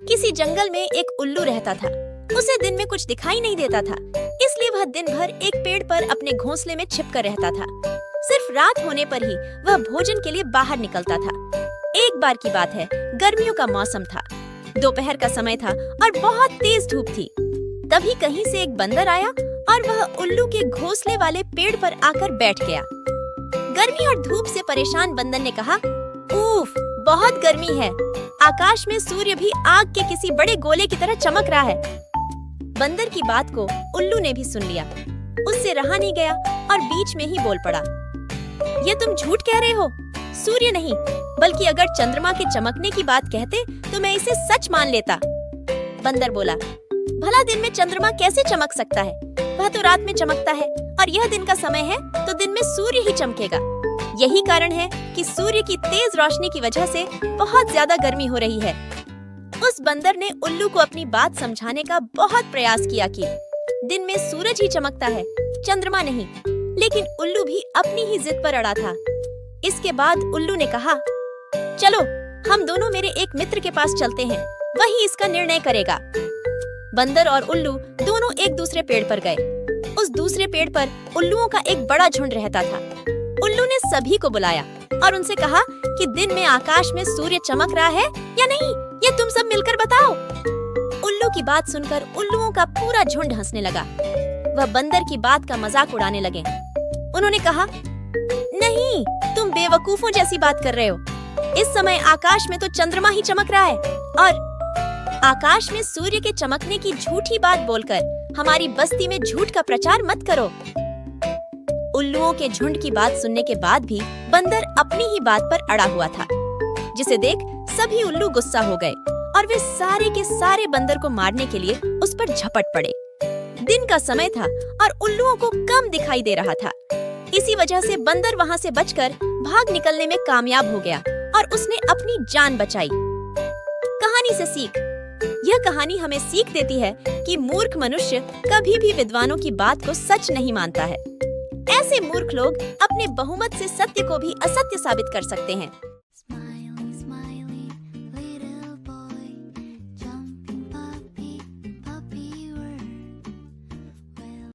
किसी जंगल में एक उल्लू रहता था। उसे दिन में कुछ दिखाई नहीं देता था, इसलिए वह दिन भर एक पेड़ पर अपने घोंसले में छिपकर रहता था। सिर्फ रात होने पर ही वह भोजन के लिए बाहर निकलता था। एक बार की बात है, गर्मियों का मौसम था। दोपहर का समय था और बहुत तेज धूप थी। तभी कहीं से एक बंदर आया और वह उल्लू के घोंसले वाले पेड़ पर आकर बैठ गया। गर्मी और धूप से परेशान बंदर ने कहा, उफ, बहुत गर्मी है। आकाश में सूर्य भी आग के किसी बड़े गोले की तरह चमक रहा है। बंदर की बात को उल्लू ने भी सुन लिया। उससे रहा नहीं गया और बीच में ही बोल पड़ा, ये तुम झूठ कह रहे हो। सूर्य नहीं, बल्कि अगर चंद्रमा के चमकने की बात कहते तो मैं इसे सच मान लेता। बंदर बोला, भला दिन में चंद्रमा कैसे चमक सकता है? वह तो रात में चमकता है और यह दिन का समय है, तो दिन में सूर्य ही चमकेगा। यही कारण है कि सूर्य की तेज रोशनी की वजह से बहुत ज्यादा गर्मी हो रही है। उस बंदर ने उल्लू को अपनी बात समझाने का बहुत प्रयास किया कि दिन में सूरज ही चमकता है, चंद्रमा नहीं। लेकिन उल्लू भी अपनी ही जिद पर अड़ा था। इसके बाद उल्लू ने कहा, चलो हम दोनों मेरे एक मित्र के पास चलते हैं, वही इसका निर्णय करेगा। बंदर और उल्लू दोनों एक दूसरे पेड़ पर गए। उस दूसरे पेड़ पर उल्लुओं का एक बड़ा झुंड रहता था। उल्लू ने सभी को बुलाया और उनसे कहा कि दिन में आकाश में सूर्य चमक रहा है या नहीं, ये तुम सब मिलकर बताओ। उल्लू की बात सुनकर उल्लुओं का पूरा झुंड हंसने लगा। वह बंदर की बात का मजाक उड़ाने लगे। उन्होंने कहा, नहीं, तुम बेवकूफों जैसी बात कर रहे हो। इस समय आकाश में तो चंद्रमा ही चमक रहा है और आकाश में सूर्य के चमकने की झूठी बात बोलकर हमारी बस्ती में झूठ का प्रचार मत करो। उल्लुओं के झुंड की बात सुनने के बाद भी बंदर अपनी ही बात पर अड़ा हुआ था, जिसे देख सभी उल्लू गुस्सा हो गए और वे सारे के सारे बंदर को मारने के लिए उस पर झपट पड़े। दिन का समय था और उल्लुओं को कम दिखाई दे रहा था। इसी वजह से बंदर वहां से बचकर भाग निकलने में कामयाब हो गया और उसने अपनी जान बचाई। कहानी से सीख। यह कहानी हमें सीख देती है कि मूर्ख मनुष्य कभी भी विद्वानों की बात को सच नहीं मानता है। ऐसे मूर्ख लोग अपने बहुमत से सत्य को भी असत्य साबित कर सकते हैं।